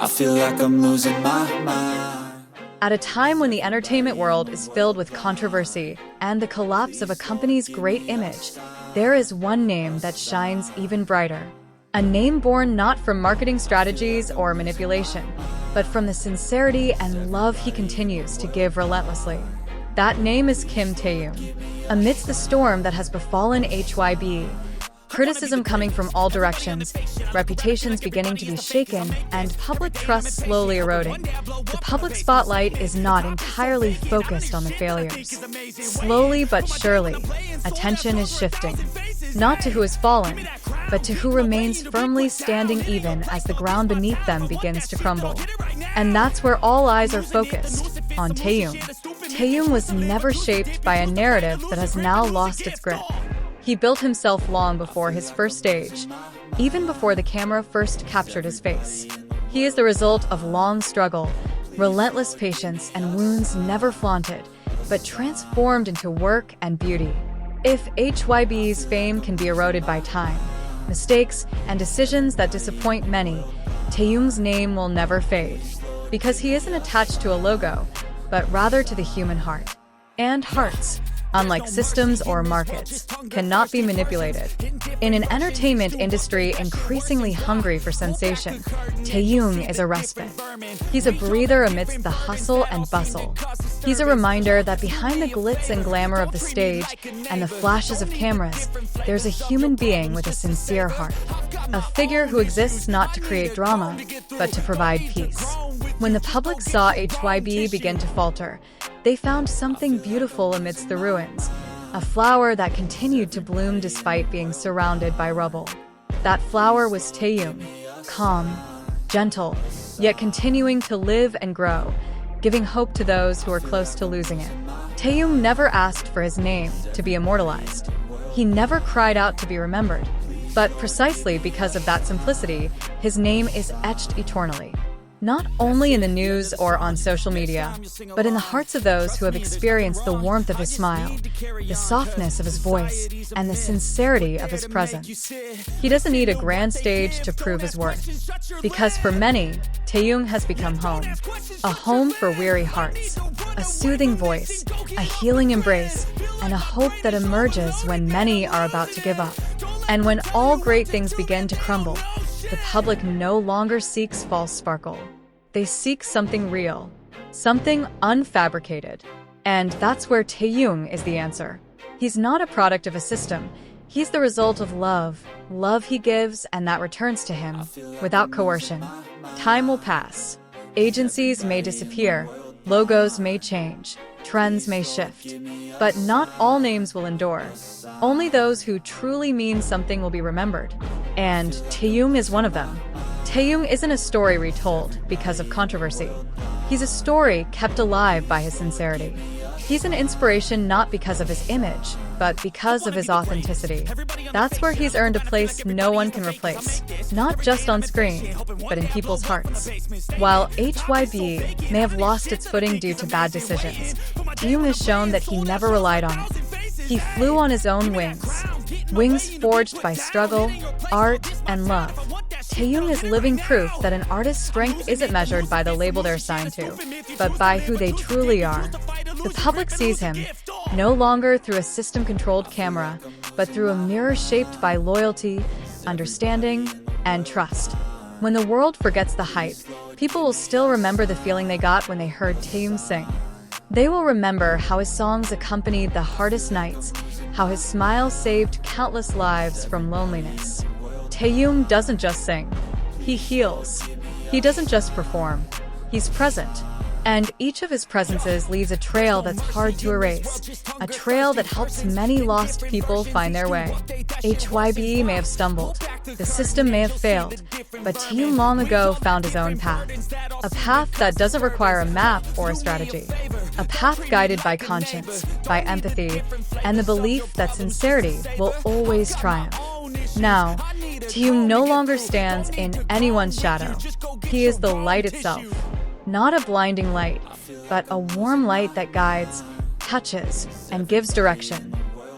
I feel like I'm losing my mind. At a time when the entertainment world is filled with controversy and the collapse of a company's great image, there is one name that shines even brighter. A name born not from marketing strategies or manipulation, but from the sincerity and love he continues to give relentlessly. That name is Kim Taehyung. Amidst the storm that has befallen HYBE, criticism coming from all directions, reputations beginning to be shaken, and public trust slowly eroding, the public spotlight is not entirely focused on the failures. Slowly but surely, attention is shifting, not to who has fallen, but to who remains firmly standing even as the ground beneath them begins to crumble. And that's where all eyes are focused, on Taehyung. Taehyung was never shaped by a narrative that has now lost its grip. He built himself long before his first stage, even before the camera first captured his face. He is the result of long struggle, relentless patience, and wounds never flaunted, but transformed into work and beauty. If HYBE's fame can be eroded by time, mistakes, and decisions that disappoint many, Taehyung's name will never fade, because he isn't attached to a logo, but rather to the human heart. And hearts, unlike systems or markets, cannot be manipulated. In an entertainment industry increasingly hungry for sensation, Taehyung is a respite. He's a breather amidst the hustle and bustle. He's a reminder that behind the glitz and glamour of the stage and the flashes of cameras, there's a human being with a sincere heart. A figure who exists not to create drama, but to provide peace. When the public saw HYBE begin to falter, they found something beautiful amidst the ruins, a flower that continued to bloom despite being surrounded by rubble. That flower was Taehyung, calm, gentle, yet continuing to live and grow, giving hope to those who are close to losing it. Taehyung never asked for his name to be immortalized. He never cried out to be remembered. But precisely because of that simplicity, his name is etched eternally. Not only in the news or on social media, but in the hearts of those who have experienced the warmth of his smile, the softness of his voice, and the sincerity of his presence. He doesn't need a grand stage to prove his worth, because for many, Taehyung has become home. A home for weary hearts, a soothing voice, a healing embrace, and a hope that emerges when many are about to give up. And when all great things begin to crumble, the public no longer seeks false sparkle. They seek something real, something unfabricated. And that's where Taehyung is the answer. He's not a product of a system. He's the result of love he gives and that returns to him without coercion. Time will pass. Agencies may disappear. Logos may change. Trends may shift. But not all names will endure. Only those who truly mean something will be remembered. And Taehyung is one of them. Taehyung isn't a story retold because of controversy. He's a story kept alive by his sincerity. He's an inspiration not because of his image, but because of his authenticity. That's where he's earned a place no one can replace, not just on screen, but in people's hearts. While HYBE may have lost its footing due to bad decisions, Taehyung has shown that he never relied on it. He flew on his own wings forged by struggle, art, and love. Taehyung is living proof that an artist's strength isn't measured by the label they're signed to, but by who they truly are. The public sees him, no longer through a system-controlled camera, but through a mirror shaped by loyalty, understanding, and trust. When the world forgets the hype, people will still remember the feeling they got when they heard Taehyung sing. They will remember how his songs accompanied the hardest nights, how his smile saved countless lives from loneliness. Taehyung doesn't just sing, he heals. He doesn't just perform, he's present. And each of his presences leaves a trail that's hard to erase, a trail that helps many lost people find their way. HYBE may have stumbled, the system may have failed, but Taehyung long ago found his own path. A path that doesn't require a map or a strategy. A path guided by conscience, by empathy, and the belief that sincerity will always triumph. Now, Taehyung no longer stands in anyone's shadow. He is the light itself. Not a blinding light, but a warm light that guides, touches, and gives direction.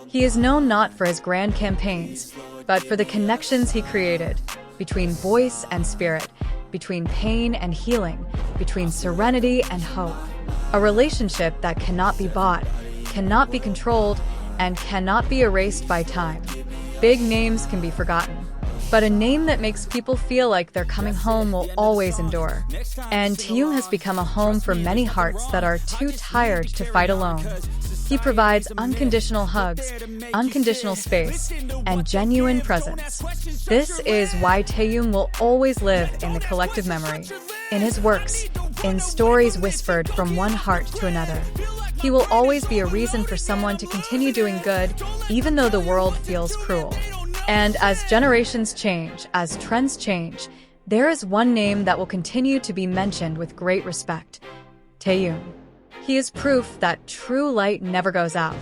He is known not for his grand campaigns, but for the connections he created between voice and spirit, between pain and healing, between serenity and hope. A relationship that cannot be bought, cannot be controlled, and cannot be erased by time. Big names can be forgotten, but a name that makes people feel like they're coming home will always endure. And Taehyung has become a home for many hearts that are too tired to fight alone. He provides unconditional hugs, unconditional space, and genuine presence. This is why Taehyung will always live in the collective memory, in his works, in stories whispered from one heart to another. He will always be a reason for someone to continue doing good, even though the world feels cruel. And as generations change, as trends change, there is one name that will continue to be mentioned with great respect: Taehyung. He is proof that true light never goes out.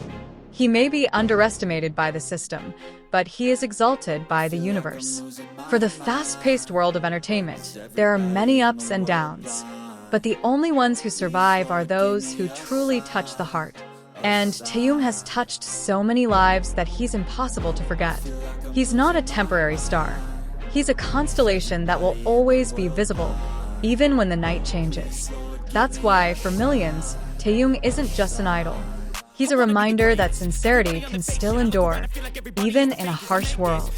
He may be underestimated by the system, but he is exalted by the universe. For the fast-paced world of entertainment, there are many ups and downs, but the only ones who survive are those who truly touch the heart. And Taehyung has touched so many lives that he's impossible to forget. He's not a temporary star. He's a constellation that will always be visible, even when the night changes. That's why, for millions, Taehyung isn't just an idol. He's a reminder that sincerity can still endure, even in a harsh world.